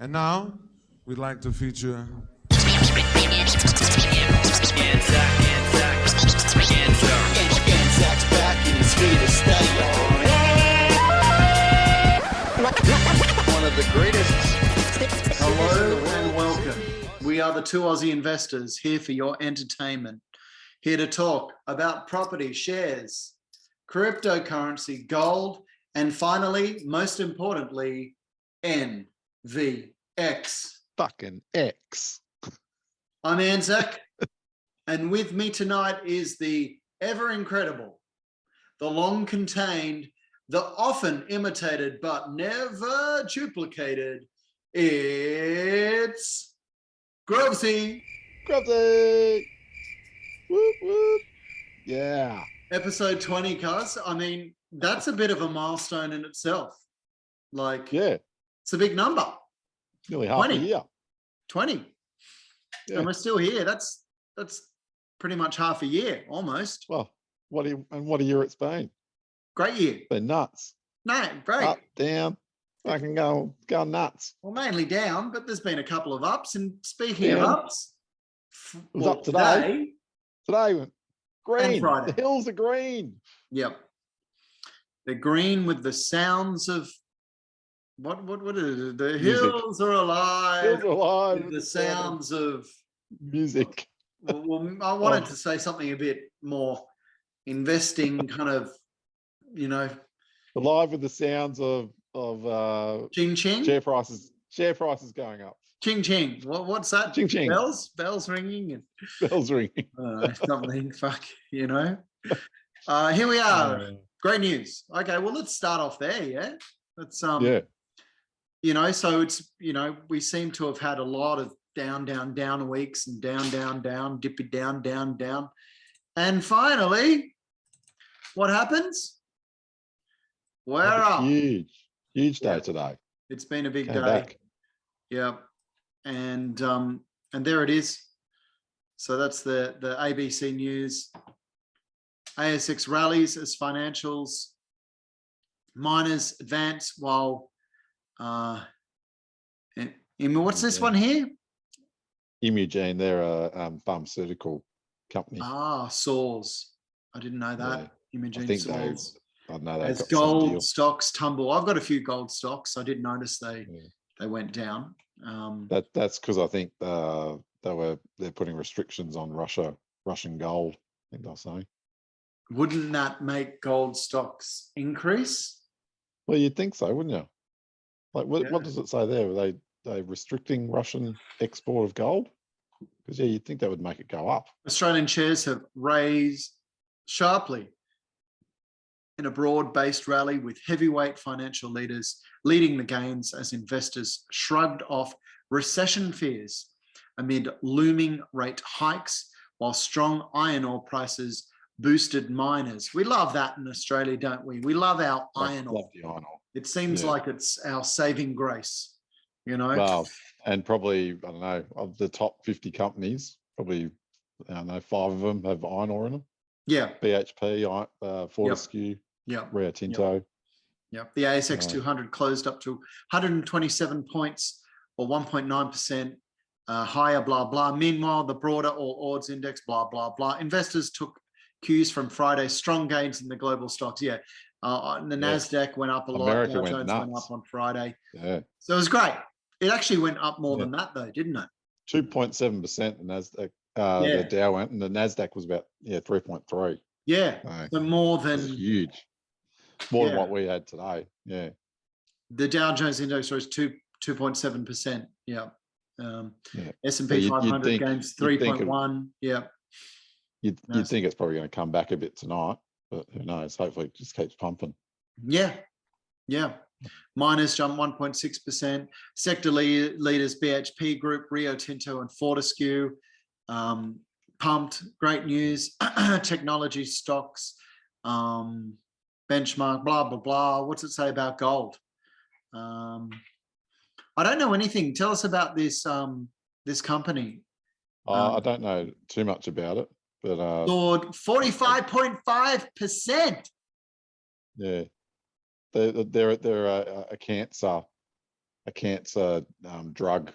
And now, we'd like to feature... One of the greatest. Hello and welcome. We are the two Aussie investors here for your entertainment. Here to talk about property, shares, cryptocurrency, gold, and finally, most importantly, NVX. Fucking X. I'm Anzac, and with me tonight is the ever incredible, the long contained, the often imitated but never duplicated. It's Grovesy. Gravity. Whoop, whoop. Yeah. Episode 20, cuz. I mean, that's a bit of a milestone in itself. Like, Yeah. it's a big number. Nearly half 20. a year. 20. Yeah. And we're still here. That's pretty much half a year, almost. Well, what a year it's been. Great year. Been nuts. No, great. Up, down. I can go nuts. Well, mainly down, but there's been a couple of ups. And speaking of Yeah. ups, It was up today. Today went green. Friday. The hills are green. Yep. They're green with the sounds of what is it? The Music. hills are alive. Hills are alive. With the sounds of music. well, I wanted to say something a bit more investing kind of, Alive with the sounds of ching ching. share prices going up. Ching ching. What's that? Ching ching. Bells ringing and Bells ringing. something. Fuck, Here we are. Great news. Okay, well, let's start off there. Yeah, let's Yeah. So it's we seem to have had a lot of down weeks and down, dippy down, and finally, what happens? We're up. Huge day today. It's been a big Came day. back. Yeah, and there it is. So that's the ABC News. ASX rallies as financials. Miners advance while. What's this one here? Imugene, they're a pharmaceutical company. SAWS. I didn't know that. Yeah. Imugene I think SAWS. I know they've As got some deal. gold stocks tumble. I've got a few gold stocks. I did notice they went down. That's because I think they're putting restrictions on Russian gold. I think they'll say. Wouldn't that make gold stocks increase? Well, you'd think so, wouldn't you? Like, what Yeah. does it say there? Are they restricting Russian export of gold? Because you'd think that would make it go up. Australian shares have raised sharply in a broad-based rally with heavyweight financial leaders leading the gains as investors shrugged off recession fears amid looming rate hikes, while strong iron ore prices boosted miners. We love that in Australia, don't we? We love our iron ore. Love the iron ore. It seems like it's our saving grace, Well, and probably, I don't know, of the top 50 companies, probably, I don't know, 5 of them have iron ore in them. Yeah. BHP, Fortescue, Yeah. Rio Tinto. Yeah. The ASX 200 closed up to 127 points or 1.9% higher, blah, blah. Meanwhile, the broader All Odds Index, blah, blah, blah. Investors took cues from Friday's strong gains in the global stocks. Yeah. The NASDAQ went up a lot. America Dow went Jones nuts. went up on Friday. Yeah. So it was great. It actually went up more than that, though, didn't it? 2.7% the NASDAQ, the Dow went, and the NASDAQ was about 3.3. Yeah. So more than huge. More than what we had today. Yeah. The Dow Jones Index rose 2.7%. Yeah. S&P 500 gains 3.1. Yeah. You'd think it's probably going to come back a bit tonight, but who knows? Hopefully it just keeps pumping. Yeah. Miners jumped 1.6%. Sector leaders BHP Group, Rio Tinto and Fortescue pumped. Great news. Technology stocks, benchmark, blah, blah, blah. What's it say about gold? I don't know anything. Tell us about this this company. I don't know too much about it, but soared 45.5%. Yeah, they're a cancer a cancer drug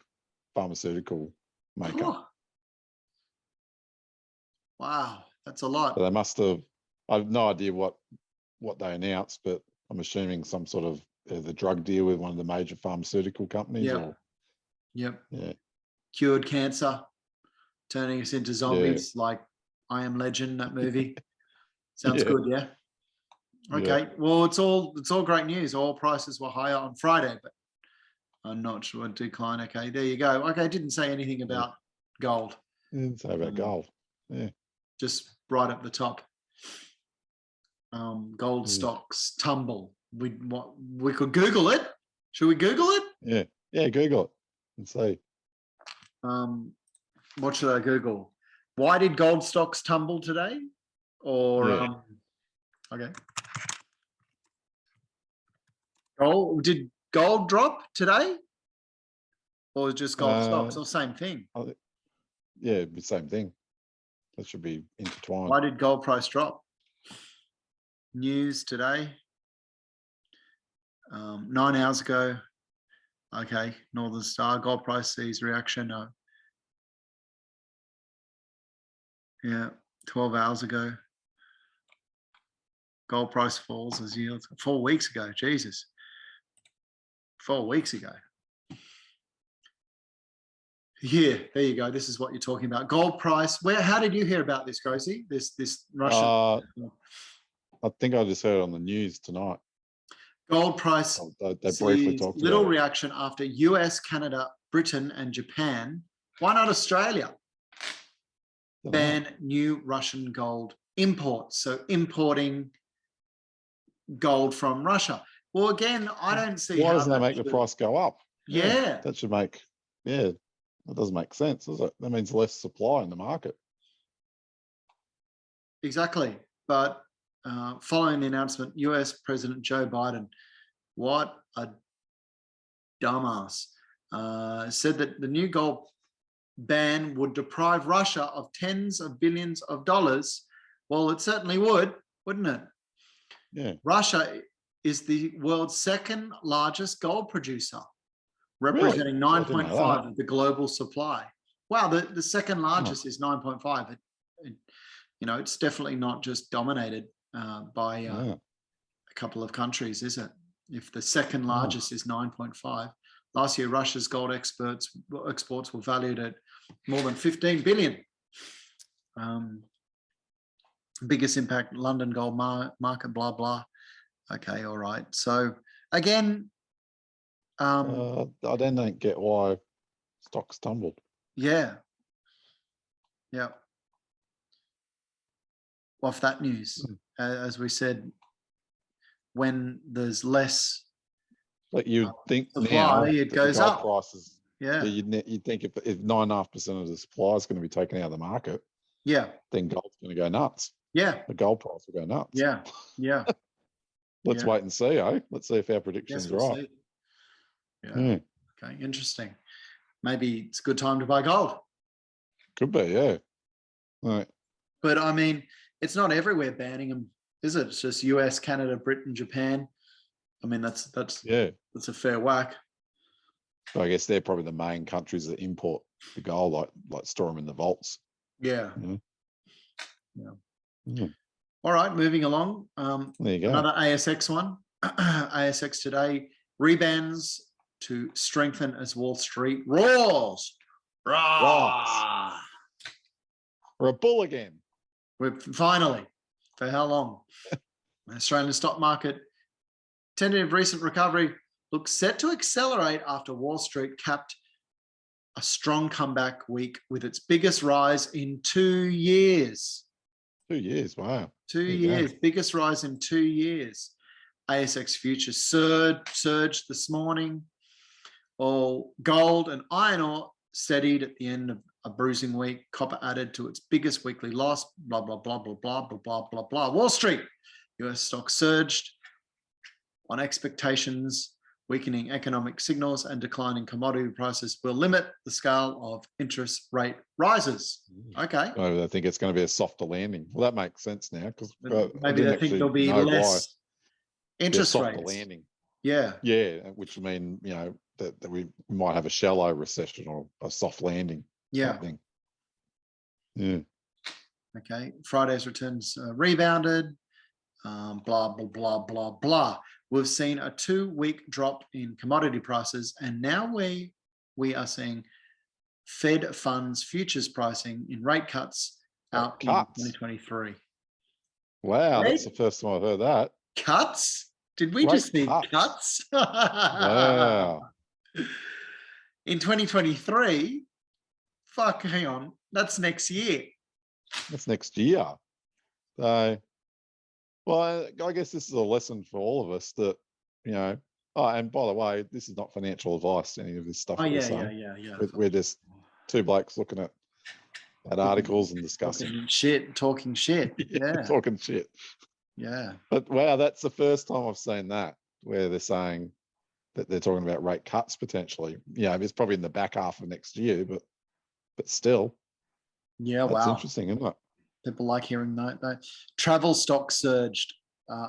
pharmaceutical maker. Oh. Wow, that's a lot. So they must have. I have no idea what they announced, but I'm assuming some sort of the drug deal with one of the major pharmaceutical companies. Yep. Or, Yep. yeah. Cured cancer, turning us into zombies like I Am Legend, that movie. Sounds Yeah. good, yeah. Okay, well, it's all great news. Oil prices were higher on Friday, but I'm not sure decline. Okay, there you go. Okay, I didn't say anything about gold. Didn't say about gold. Yeah. Just right up the top. Gold Yeah. stocks tumble. We could Google it. Should we Google it? Yeah. Yeah. Google it and see. What should I Google? Why did gold stocks tumble today? Or okay. Did gold drop today? Or just gold stocks? Or same thing? Yeah, it'd be the same thing. That should be intertwined. Why did gold price drop? News today. 9 hours ago. Okay, Northern Star, gold price sees reaction. No. Yeah, 12 hours ago. Gold price falls as yields. 4 weeks ago, Jesus. 4 weeks ago. Here, there you go. This is what you're talking about. Gold price. How did you hear about this, Gracie? This Russian. I think I just heard it on the news tonight. Gold price. They briefly talked little about it. reaction after US, Canada, Britain, and Japan. Why not Australia? Ban new Russian gold imports. So importing gold from Russia. Well, again, I don't see Why how doesn't that make the price go up? Yeah. That should make, that doesn't make sense, does it? That means less supply in the market. Exactly. But following the announcement, US President Joe Biden, what a dumbass, said that the new gold ban would deprive Russia of tens of billions of dollars. Well, it certainly would, wouldn't it? Yeah. Russia is the world's second largest gold producer, representing 9.5 of the global supply. Wow, the second largest is 9.5. It's definitely not just dominated by a couple of countries, is it? If the second largest is 9.5. Last year, Russia's gold exports were valued at more than 15 billion. Biggest impact, London gold market, blah, blah. Okay, all right. So again, I don't get why stocks tumbled. Yeah. Off that news, as we said, when there's less, but you'd think supply, now it goes up. Prices, yeah. You'd think if 9.5% of the supply is going to be taken out of the market, then gold's going to go nuts. Yeah. The gold price will go nuts. Yeah. Let's wait and see, Let's see if our prediction's right. See. Yeah. Okay, interesting. Maybe it's a good time to buy gold. Could be, yeah. Right. But I mean, it's not everywhere banning them, is it? It's just US, Canada, Britain, Japan. I mean, that's a fair whack. So I guess they're probably the main countries that import the gold, like store them in the vaults. Yeah. Yeah. All right, moving along. There you go. Another ASX one. ASX today rebounds to strengthen as Wall Street roars. We're a bull again. We're finally, for how long? Australian stock market tentative recent recovery looks set to accelerate after Wall Street capped a strong comeback week with its biggest rise in 2 years. 2 years, wow. 2 years, biggest rise in 2 years. ASX futures surged this morning. All gold and iron ore steadied at the end of a bruising week. Copper added to its biggest weekly loss. Blah, blah, blah, blah, blah, blah, blah, blah, blah. Wall Street, US stocks surged on expectations. Weakening economic signals and declining commodity prices will limit the scale of interest rate rises. Okay. I think it's going to be a softer landing. Well, that makes sense now because maybe they think there'll be less interest rates. Landing. Yeah. Yeah, which will mean that we might have a shallow recession or a soft landing. Yeah. Type thing. Yeah. Okay. Friday's returns rebounded. Blah, blah, blah, blah, blah. We've seen a 2-week drop in commodity prices, and now we are seeing Fed funds futures pricing in rate cuts out in Cuts? 2023. Wow, Rate that's the first time I've heard that. cuts? Did we Rate just see cuts? cuts? Wow. In 2023? Fuck, hang on. That's next year. That's next year. So, well, I guess this is a lesson for all of us that, you know, oh, and by the way, this is not financial advice, any of this stuff. Oh, we're yeah, saying. yeah. We're just two blokes looking at articles and discussing. Talking shit. Yeah. Talking shit. Yeah. But wow, that's the first time I've seen that, where they're saying that they're talking about rate cuts potentially. Yeah, it's probably in the back half of next year, but still. Yeah, That's wow. interesting, isn't it? People like hearing that. Travel stock surged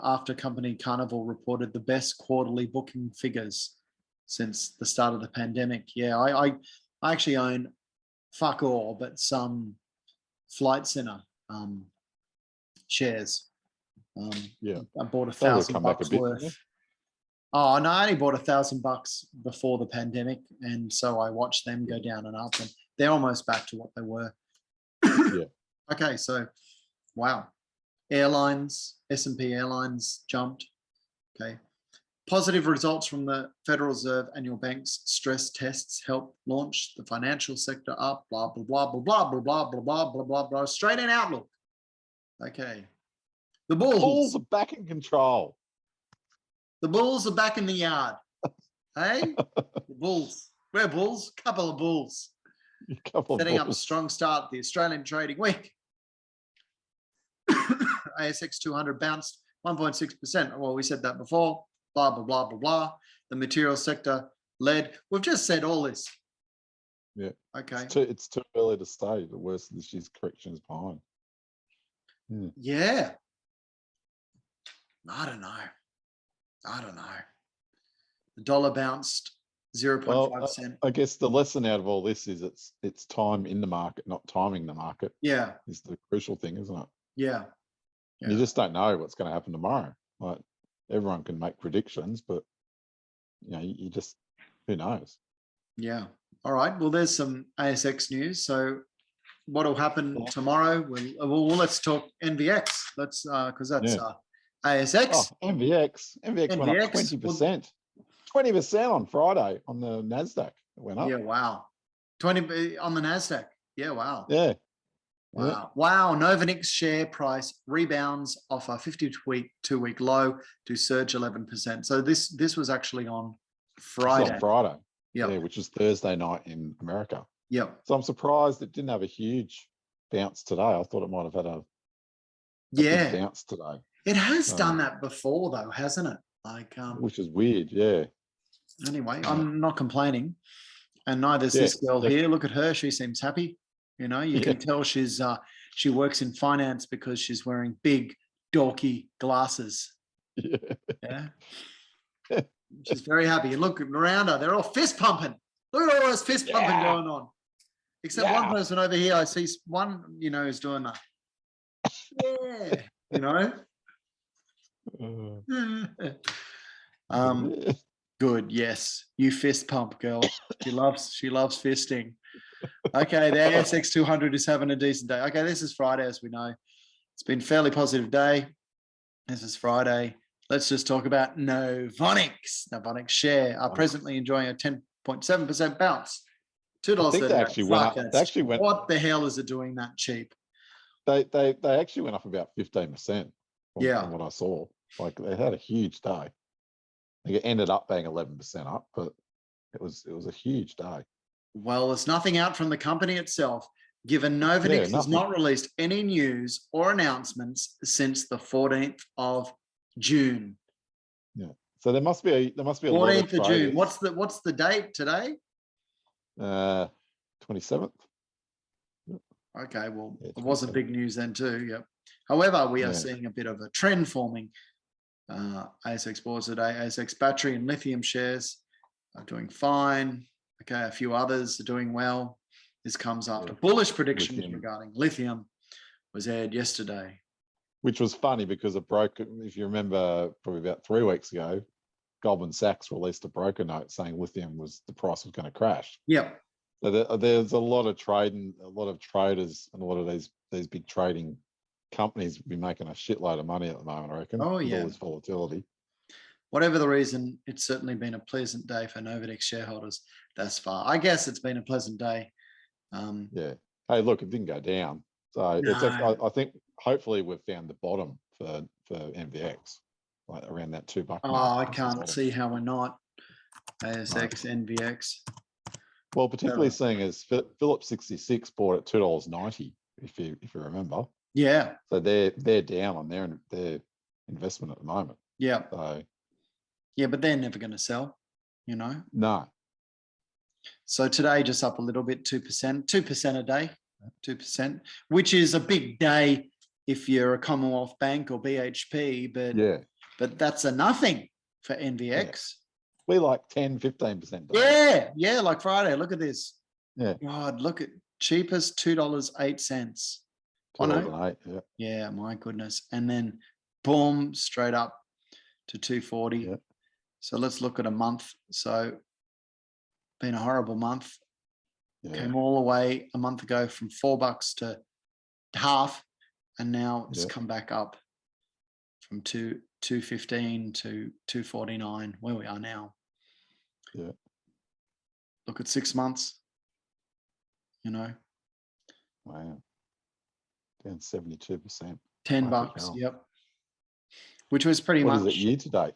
after company Carnival reported the best quarterly booking figures since the start of the pandemic. Yeah, I actually own fuck all, but some Flight Center shares. Yeah. I bought They'll $1,000 come back a bit, won't worth. they? Oh no, I only bought $1,000 before the pandemic, and so I watched them go down and up, and they're almost back to what they were. Yeah. Okay, so wow. Airlines, S&P Airlines jumped. Okay. Positive results from the Federal Reserve annual bank's stress tests helped launch the financial sector up, blah, blah, blah, blah, blah, blah, blah, blah, blah, blah, blah, blah. Straight in outlook. Okay. The Bulls Bulls. are back in control. The Bulls are back in the yard. Hey? The Bulls. We're Bulls. Couple of Bulls. Setting up a strong start to the Australian trading week. ASX 200 bounced 1.6%. Well, we said that before. Blah, blah, blah, blah, blah. The material sector led. We've just said all this. Yeah. Okay. It's too early to say. The worst of this year's correction is behind. Yeah. I don't know. The dollar bounced 0.5%. I guess the lesson out of all this is it's time in the market, not timing the market. Yeah. Is the crucial thing, isn't it? Yeah. You just don't know what's going to happen tomorrow. Like everyone can make predictions, but you know, you just, who knows? Yeah. All right. Well, there's some ASX news. So what will happen tomorrow? Well, let's talk NVX. Let's because that's ASX. Oh, NVX went up 20%. 20% on Friday on the NASDAQ. It went up. Yeah, wow. 20 on the NASDAQ. Yeah, wow. Yeah. Wow. Yeah. Wow. Novonix share price rebounds off a 52-week low to surge 11%. So this was actually on Friday. It's on Friday. Yep. Yeah, which is Thursday night in America. Yep. So I'm surprised it didn't have a huge bounce today. I thought it might have had a big bounce today. It has done that before though, hasn't it? Like which is weird, yeah. Anyway, I'm not complaining. And neither is this girl here. Look at her. She seems happy. You know, you can tell she's she works in finance because she's wearing big dorky glasses. Yeah. She's very happy. And look around her, they're all fist pumping. Look at all this fist pumping going on. Except one person over here, I see one, you know, is doing that. Yeah, you know. Good, yes. You fist pump, girl. She loves fisting. Okay, the ASX 200 is having a decent day. Okay, this is Friday, as we know. It's been a fairly positive day. This is Friday. Let's just talk about Novonix. Novonix share are presently enjoying a 10.7% bounce. $2. I think they actually went up. They actually went. What the hell is it doing that cheap? They actually went up about 15%. From what I saw. Like they had a huge day. I think it ended up being 11% up, but it was a huge day. Well, there's nothing out from the company itself, given Novonix has not released any news or announcements since the 14th of June. Yeah. So there must be a 14th of June. What's the date today? 27th. Okay, well, it wasn't big news then too. Yep. However, we are seeing a bit of a trend forming. ASX boards today, ASX battery and lithium shares are doing fine. Okay, a few others are doing well. This comes after bullish predictions Lithium. regarding lithium was aired yesterday. Which was funny because a broker, if you remember, probably about 3 weeks ago, Goldman Sachs released a broker note saying lithium the price was going to crash. Yep. So there's a lot of trading, a lot of traders, and a lot of these big trading companies will be making a shitload of money at the moment, I reckon. Oh, with yeah. all this volatility. Whatever the reason, it's certainly been a pleasant day for Novonix shareholders thus far. I guess it's been a pleasant day. Yeah. Hey, look, it didn't go down. So it's I think hopefully we've found the bottom for NVX, like around that $2 mark. I can't see how we're not. ASX, NVX. Well, particularly seeing as Phillips 66 bought at $2.90, if you remember. Yeah. So they're down on their investment at the moment. Yeah. So yeah, but they're never going to sell, you know. no. So today just up a little bit, 2% a day, 2%, which is a big day if you're a Commonwealth Bank or BHP, but that's a nothing for NVX. Yeah. We like 10, 15%. Yeah, like Friday. Look at this. Yeah. God, look at cheapest $2.08. $2.08, yeah. Yeah, my goodness. And then boom, straight up to 240. Yeah. So let's look at a month. So been a horrible month. Yeah. Came all the way a month ago from $4 to half, and now it's come back up from 215 to 249, where we are now. Yeah. Look at 6 months, you know. Wow. Down 72%. $10, yep. Which was pretty much. What is it year to date?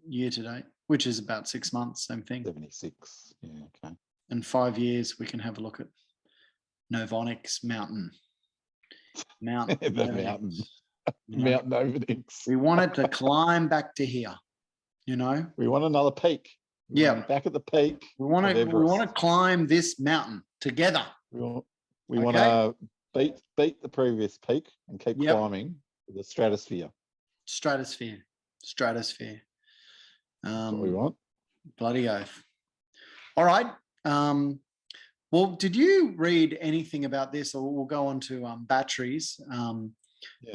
Year to date, which is about 6 months, same thing. 76. Yeah, okay. In 5 years, we can have a look at Novonix Mountain. Mount The Novonix. mountain. You know, Mount Novonix. we want it to climb back to here, you know. We want another peak. We want to be back at the peak. We want to climb this mountain together. We want to beat the previous peak and keep climbing to the stratosphere. Stratosphere. That's what we want. Bloody oath. All right. Well, did you read anything about this? Or we'll go on to batteries.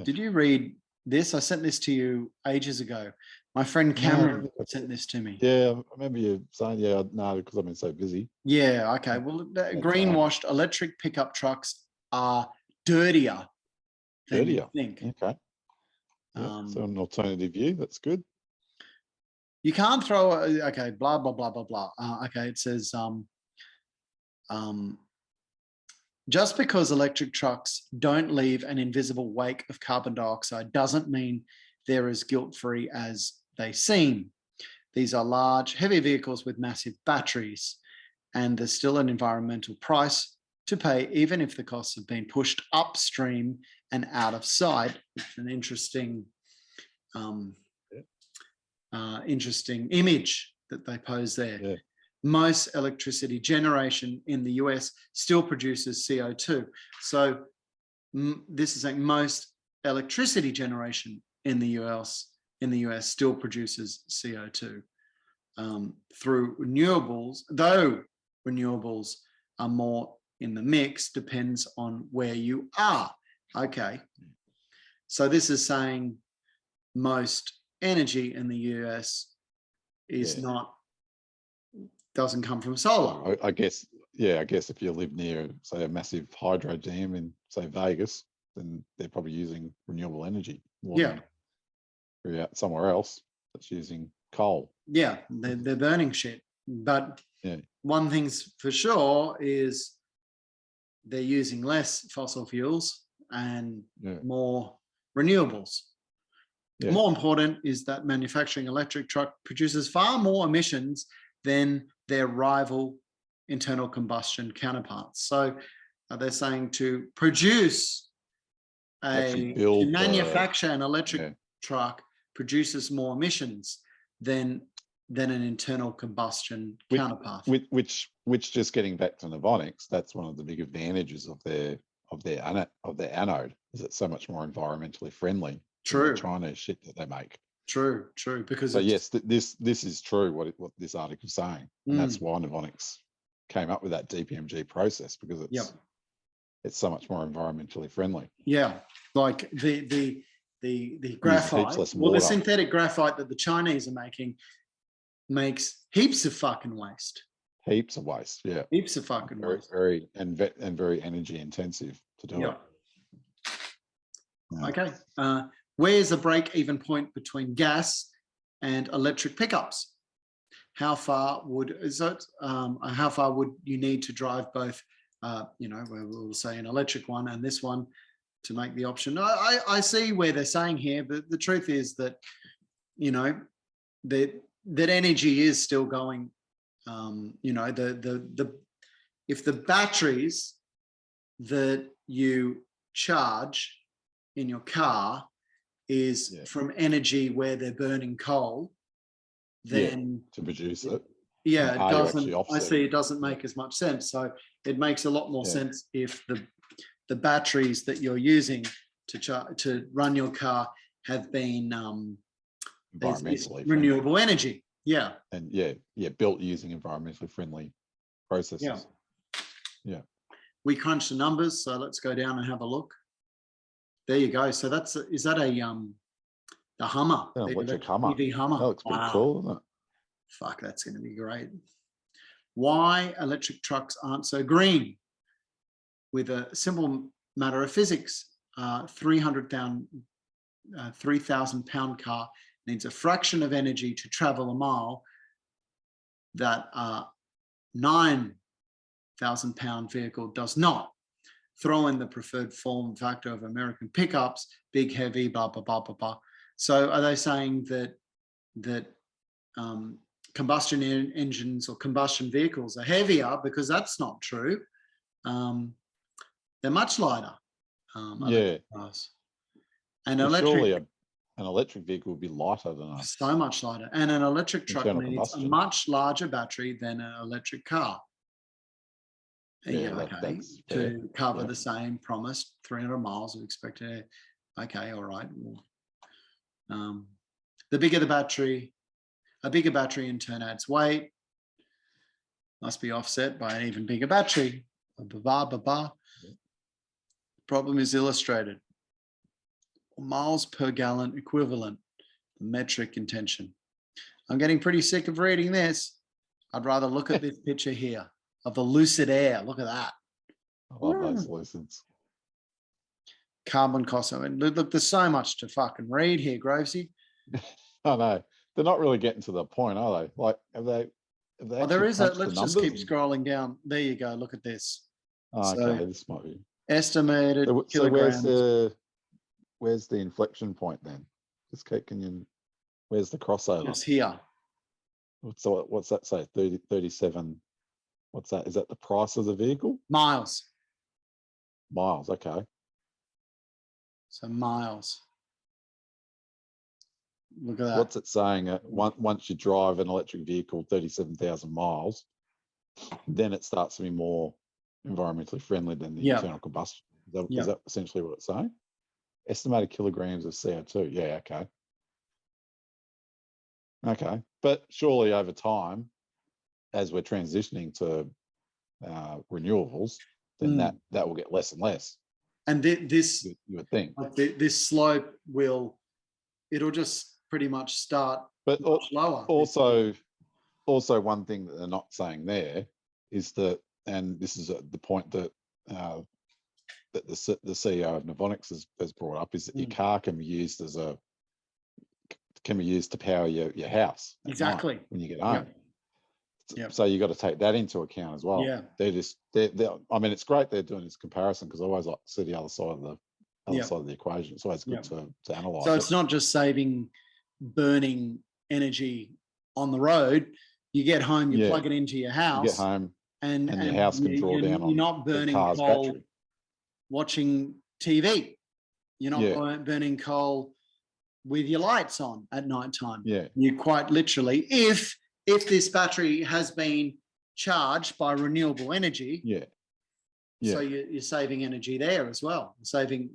Did you read this? I sent this to you ages ago. My friend Cameron sent this to me. Yeah, I remember you saying, no, because I've been so busy. Yeah, okay. Well, greenwashed electric pickup trucks are dirtier than you think. Okay. Yeah, so an alternative view, that's good. You can't throw, okay, blah, blah, blah, blah, blah. Okay, it says, just because electric trucks don't leave an invisible wake of carbon dioxide doesn't mean they're as guilt-free as they seem. These are large, heavy vehicles with massive batteries, and there's still an environmental price to pay, even if the costs have been pushed upstream and out of sight. It's an interesting, interesting image that they pose there. Yeah. Most electricity generation in the US still produces CO2. So this is saying most electricity generation in the US still produces CO2 through renewables, though renewables are more in the mix, depends on where you are. Okay. So this is saying most energy in the US is doesn't come from solar. I guess if you live near, say, a massive hydro dam in, say, Vegas, then they're probably using renewable energy. More than out somewhere else that's using coal. Yeah, they're burning shit. But one thing's for sure is they're using less fossil fuels and more renewables. Yeah. More important is that manufacturing electric truck produces far more emissions than their rival internal combustion counterparts. So they're saying to produce to manufacture an electric truck produces more emissions than an internal combustion counterpart. Which just getting back to Novonix, that's one of the big advantages of their anode, is it's so much more environmentally friendly. True. Than the Chinese shit that they make. True. Because So it's, yes, this is true. What this article is saying, and that's why Novonix came up with that DPMG process, because it's so much more environmentally friendly. yeah, like the Uses graphite, heaps less well, the water. synthetic graphite that the Chinese are making makes heaps of fucking waste. Heaps of waste. Yeah. Heaps of fucking waste. Very very energy intensive to do Yeah. it. Yeah. Okay. Where's the break-even point between gas and electric pickups? How far would you need to drive both? We'll say an electric one and this one to make the option. I see where they're saying here, but the truth is that, that energy is still going. If the batteries that you charge in your car is from energy where they're burning coal, then to produce it. Yeah, it Are you doesn't. actually I offsetting? see. It doesn't make as much sense. So it makes a lot more sense if the batteries that you're using to run your car have been Environmentally renewable energy. Yeah. And built using environmentally friendly processes. Yeah. We crunched the numbers, so let's go down and have a look. There you go. So is that the Hummer? An The electric Hummer. EV Hummer. That looks pretty cool, doesn't it? Fuck, that's going to be great. Why electric trucks aren't so green? With a simple matter of physics, 3,000 pound car needs a fraction of energy to travel a mile that a 9,000 pound vehicle does not. Throw in the preferred form factor of American pickups, big, heavy, blah, blah, blah, blah, blah. So are they saying that combustion engines or combustion vehicles are heavier? Because that's not true. They're much lighter. And surely an electric vehicle would be lighter than us. So much lighter. And an electric truck Internal needs combustion. a much larger battery than an electric car. That's to fair. cover the same promised 300 miles of expected air. Okay, all right. The bigger the battery, a bigger battery in turn adds weight, must be offset by an even bigger battery. Problem is illustrated. Miles per gallon equivalent, the metric intention. I'm getting pretty sick of reading this. I'd rather look at this picture here of the lucid air. Look at that. I love those lucids. Carbon cost. I mean, look, there's so much to fucking read here, Grovesy. I know. They're not really getting to the point, are they? Like, have they There is a, let's just keep numbers? scrolling down. There you go. Look at this. Okay, this might be. Estimated So kilograms. where's the inflection point then? Just where's the crossover? It's here. What's that say? 37. What's that? Is that the price of the vehicle? Miles. Miles, okay. So miles. Look at that. What's it saying? Once you drive an electric vehicle 37,000 miles, then it starts to be more environmentally friendly than the internal combustion. Is that essentially what it's saying? Estimated kilograms of CO2. Yeah, okay. Okay. But surely over time, as we're transitioning to renewables, then that will get less and less. And this, you would think. This slope it'll just pretty much start but much lower. Also one thing that they're not saying there is that, and this is the point that that the CEO of Novonix has brought up, is that your car can be used to power your house. Exactly. When you get home. Yep. So you got to take that into account as well. Yeah. I mean, it's great they're doing this comparison, because I always like to see the other side of the equation. It's always good to analyze. So it's not just burning energy on the road. You get home, you plug it into your house. You get home, and your house can draw down on you're not burning the car's coal battery. Watching TV. You're not burning coal with your lights on at night time. Yeah. You quite literally, if this battery has been charged by renewable energy, so you're saving energy there as well, saving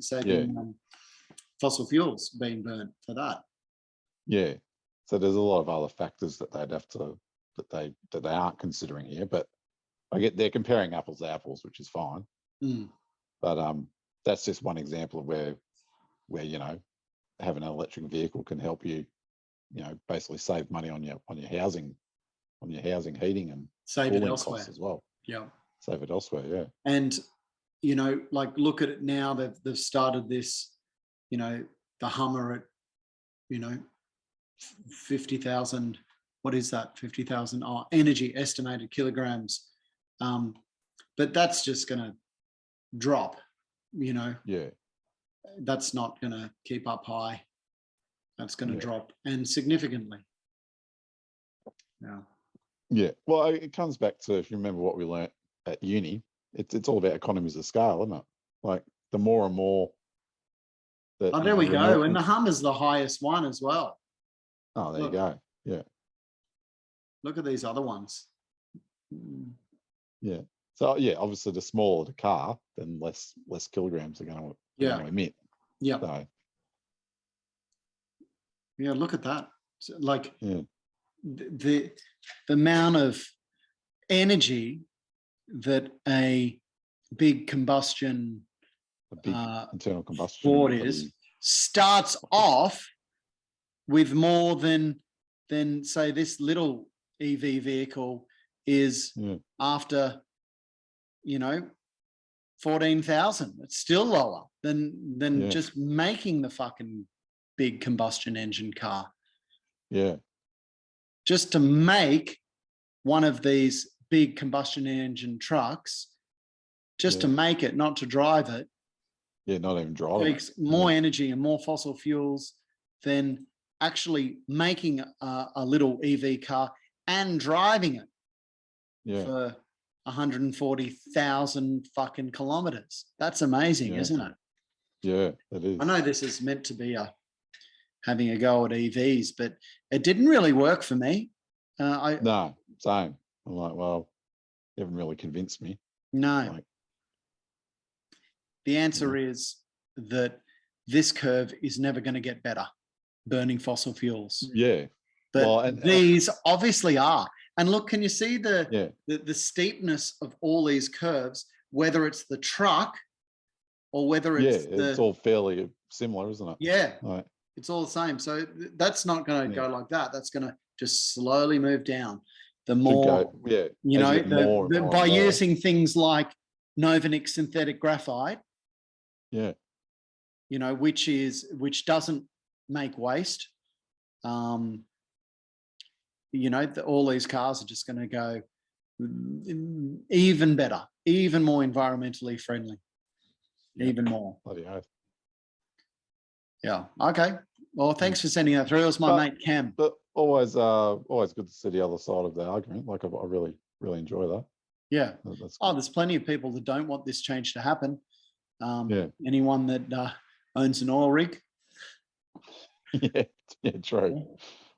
fossil fuels being burnt for that. Yeah. So there's a lot of other factors that they'd have to that they aren't considering here. But I get they're comparing apples to apples, which is fine. But that's just one example of where you know, having an electric vehicle can help you, you know, basically save money on your housing heating and Save it cooling elsewhere. costs as well. Yeah. Save it elsewhere, yeah. And, you know, like look at it now, they've started this, you know, the Hummer at, you know, 50,000, what is that? 50,000 energy estimated kilograms. But that's just going to drop, you know. Yeah. That's not going to keep up high. That's going to drop, and significantly. Yeah. Yeah. Well, it comes back to, if you remember what we learnt at uni, it's all about economies of scale, isn't it? Like the more and more that, Oh, there we go. And the Hummer's the highest one as well. Oh, there you go. Yeah. Look at these other ones. Yeah. So yeah, obviously the smaller the car, then less kilograms are going to emit. Yeah. So, yeah, look at that. So, like the amount of energy that a big combustion, internal combustion Ford starts off with more than say this little EV vehicle is after, you know, 14,000. It's still lower than just making the fucking big combustion engine car. Yeah. Just to make one of these big combustion engine trucks, just to make it, not to drive it. Yeah, not even drive it. Takes more energy and more fossil fuels than actually making a little EV car and driving it for 140,000 fucking kilometers. That's amazing, isn't it? Yeah, it is. I know this is meant to be having a go at EVs, but it didn't really work for me. No, same. I'm like, well, you haven't really convinced me. No. The answer is that this curve is never going to get better, burning fossil fuels. Yeah. But these obviously are. And look, can you see the steepness of all these curves, whether it's the truck or whether it's it's all fairly similar, isn't it? Yeah, it's all the same. So that's not going to go like that. That's going to just slowly move down. The more, you know, by using things like Novonix synthetic graphite, you know, which doesn't make waste. You know, all these cars are just going to go even better, even more environmentally friendly, even more. Bloody oath. Yeah. Okay. Well, thanks for sending that through. It was my mate Cam. But always good to see the other side of the argument. Like I really enjoy that. Yeah. There's plenty of people that don't want this change to happen. Anyone that owns an oil rig. Yeah, true.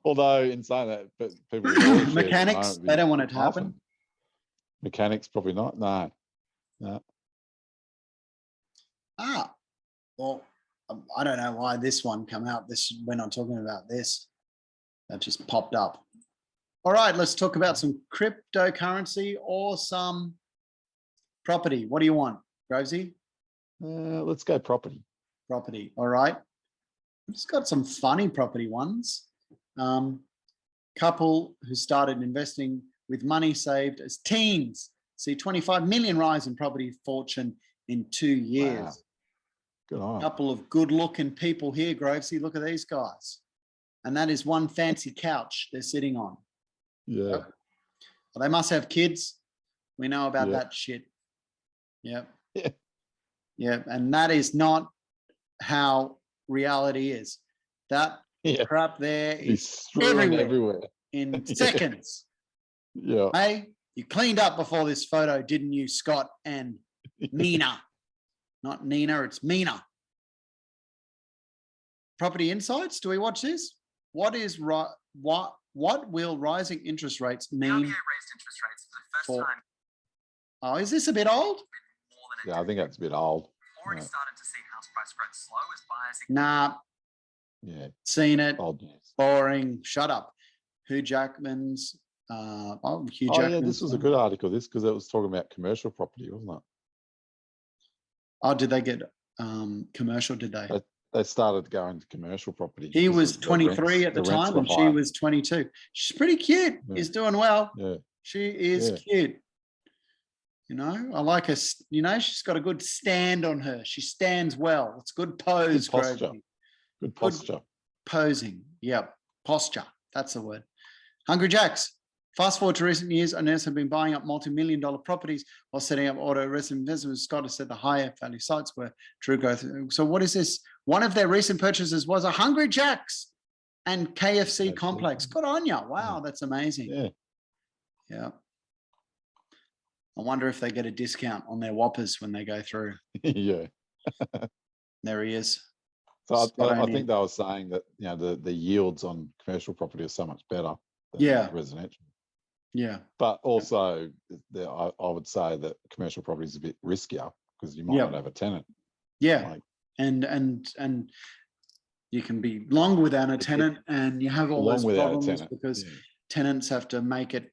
Although in saying that, but people mechanics, they don't want it to happen. Mechanics probably not. No. Well, I don't know why this one come out. We're not talking about this. That just popped up. All right, let's talk about some cryptocurrency or some property. What do you want, Grovesy? Let's go property. Property. All right. I've just got some funny property ones. Couple who started investing with money saved as teens see 25 million rise in property fortune in 2 years. Wow. Good on. Couple of good-looking people here, Grovesy. Look at these guys, and that is one fancy couch they're sitting on. Yeah. Well, they must have kids. We know about that shit. Yep. Yeah, and that is not how reality is. That crap there is everywhere in seconds. Yeah. Hey, you cleaned up before this photo, didn't you, Scott and Mina? Not Nina, it's Mina. Property Insights. Do we watch this? What will rising interest rates mean? The RBA raised interest rates for the first time. Oh, is this a bit old? Yeah, I think that's a bit old. Already started to see house price growth slow as buyers. Nah, Yeah. Seen it. Old news. Boring. Shut up. Hugh Jackman's. Hugh Oh Jackman's. yeah, this was a good article. This because it was talking about commercial property, wasn't it? Oh, did they get commercial? Did they? They started going to commercial property. He 'cause was the 23 rents- at the rents time, were and she higher. was 22. She's pretty cute. Yeah. He's doing well. Yeah. She is Yeah. cute. You know, I like her. You know, she's got a good stand on her. She stands well. It's good pose. Good posture. Grovey. Good posture. Posing. Yep. Posture. That's the word. Hungry Jacks. Fast forward to recent years, owners have been buying up multi-million-dollar properties while setting up auto resident investments. Scott has said the higher value sites were true growth. So what is this? One of their recent purchases was a Hungry Jacks and KFC complex. Good on ya. Wow, that's amazing. Yeah. Yeah. I wonder if they get a discount on their Whoppers when they go through. Yeah. There he is. So I Scott think they were saying that the yields on commercial property are so much better than Yeah. residential. Yeah. But also, I would say that commercial property is a bit riskier because you might Yeah. not have a tenant. Yeah. Like, And you can be long without a tenant, and you have all long those without a problems tenant. because Yeah. tenants have to make it.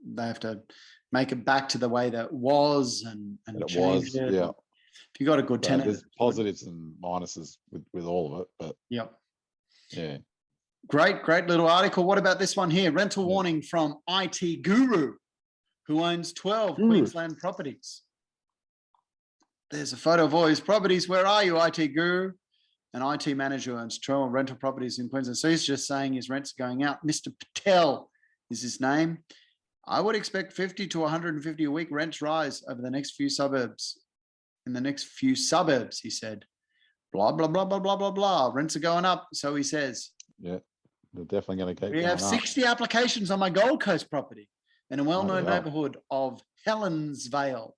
They have to make it back to the way that was and And it change was, it. yeah. If you got a good So tenant, there's positives and minuses with all of it, but yep. yeah. Great little article. What about this one here? Rental Yeah. warning from IT Guru, who owns 12 Guru. Queensland properties. There's a photo of all his properties. Where are you, IT Guru? An IT manager owns 12 rental properties in Queensland. So he's just saying his rent's going out. Mr. Patel is his name. I would expect 50 to 150 a week rents rise over the next few suburbs. In the next few suburbs, he said. Blah, blah, blah, blah, blah, blah, blah. Rents are going up, so he says. Yeah. They're definitely going to keep We going have up. 60 applications on my Gold Coast property in a well-known Bloody hell. neighbourhood of Helensvale.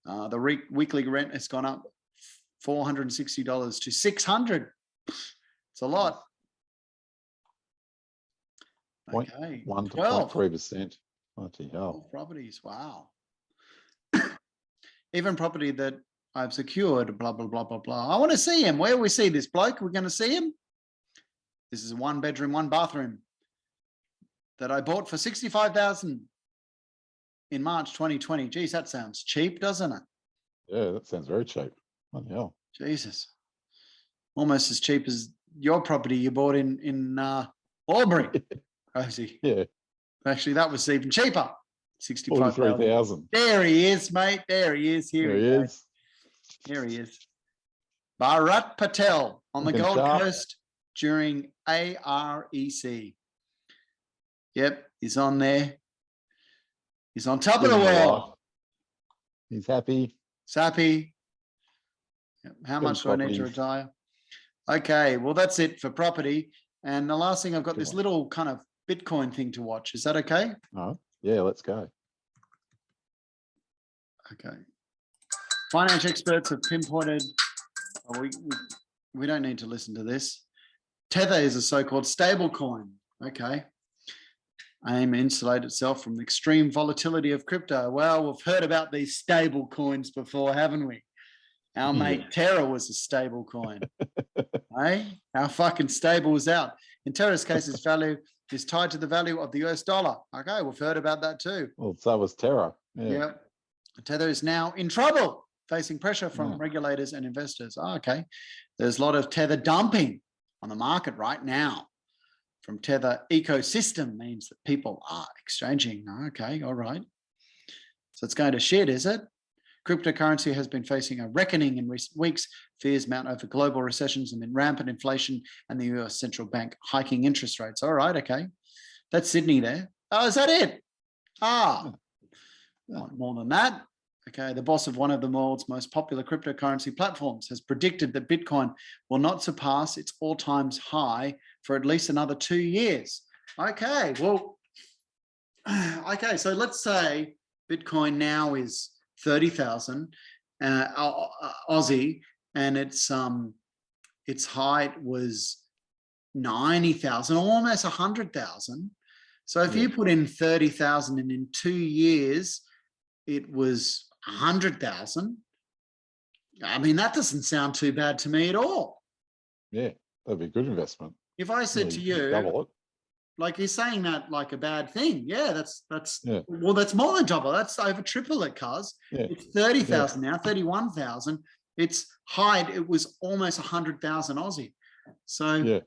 The weekly rent has gone up $460 to $600. It's a lot. Okay. 1 to 12 0.3%. Bloody hell. properties. Wow. Even property that I've secured, blah, blah, blah, blah, blah. I want to see him. Where we see this bloke? We're going to see him. This is a 1 bedroom, 1 bathroom that I bought for $65,000 in March 2020. Geez, that sounds cheap, doesn't it? Yeah, that sounds very cheap. Bloody hell. Jesus. Almost as cheap as your property you bought in Albury, Rosie. Yeah. Actually, that was even cheaper. 65,000. 43,000. There he is, mate. There he is. Here There he he goes. is. Here he is. Bharat Patel on the Looking Gold sharp. Coast during AREC. Yep, he's on there. He's on top of the Living the world. life. He's happy. Sappy. Yep. How Good much do I need to properties. retire? Okay, well, that's it for property. And the last thing, I've got Good this one. little kind of Bitcoin thing to watch. Is that okay? Oh, yeah, let's go. Okay. Finance experts have pinpointed, we don't need to listen to this. Tether is a so-called stable coin. Okay. Aim to insulate itself from the extreme volatility of crypto. Well, we've heard about these stable coins before, haven't we? Our mate Terra was a stable coin. Hey, how fucking stable was that? In Terra's case, its value is tied to the value of the US dollar. Okay, we've heard about that too. Well, so was Terra. Yeah. Yeah. Tether is now in trouble, facing pressure from Yeah. regulators and investors. Oh, okay. There's a lot of Tether dumping on the market right now. From Tether ecosystem means that people are exchanging. Okay, all right. So it's going to shit, is it? Cryptocurrency has been facing a reckoning in recent weeks. Fears mount over global recessions and then rampant inflation and the US central bank hiking interest rates. All right, okay. That's Sydney there. Oh, is that it? Ah, want more than that. Okay, the boss of one of the world's most popular cryptocurrency platforms has predicted that Bitcoin will not surpass its all-time high for at least another 2 years. Okay, well, okay, so let's say Bitcoin now is 30,000 Aussie, and its height was 90,000, almost 100,000. So if you put in 30,000 and in 2 years, it was 100,000. I mean, that doesn't sound too bad to me at all. Yeah. that'd be a good investment. If I said to you, double it. like you're saying that like a bad thing. Yeah, that's Yeah. well, that's more than double. That's over triple it, cuz. Yeah. It's 30,000 now, 31,000. Its height, it was almost 100,000 Aussie. So Yeah.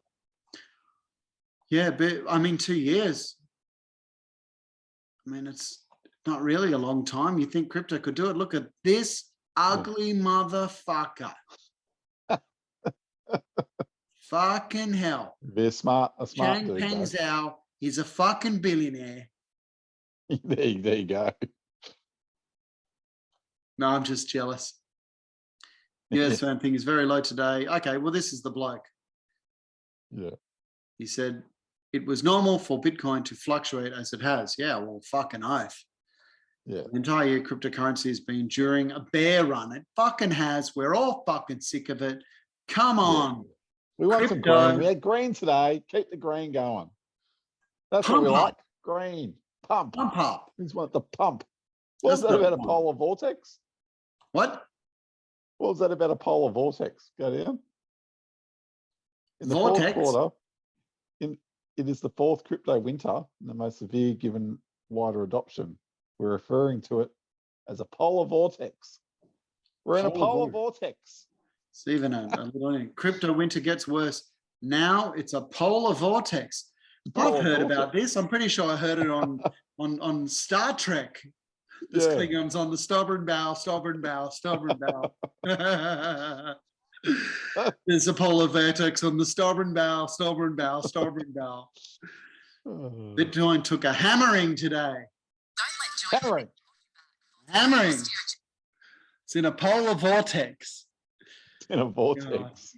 yeah, but I mean 2 years. I mean, it's not really a long time. You think crypto could do it? Look at this ugly motherfucker. Fucking hell. Be a smart Chang dude. Peng though. Zhao, he's a fucking billionaire. there you go. No, I'm just jealous. Yes, I think is very low today. Okay, well, this is the bloke. Yeah. He said it was normal for Bitcoin to fluctuate as it has. Yeah, well, fucking oath. Yeah. The entire year, cryptocurrency has been during a bear run. It fucking has. We're all fucking sick of it. Come on. We want some Crypto. green. We had green today. Keep the green going. That's Pump what we up. like. Green. Pump. Pump up. We just want the pump. What was That's that the about a one. polar vortex? What? What was that about a polar vortex? Go down. In the Vortex? fourth quarter, it is the fourth crypto winter and the most severe given wider adoption. We're referring to it as a polar vortex. We're in a polar vortex. Stephen, a little crypto winter gets worse. Now it's a polar vortex. Polar I've heard vortex. about this. I'm pretty sure I heard it on Star Trek. There's Yeah. Klingons on the stubborn bow, stubborn bow, stubborn bow. There's a polar vortex on the stubborn bow, stubborn bow, stubborn bow. Bitcoin took a hammering today. Hammering. Hammering. It's in a polar vortex. In a vortex.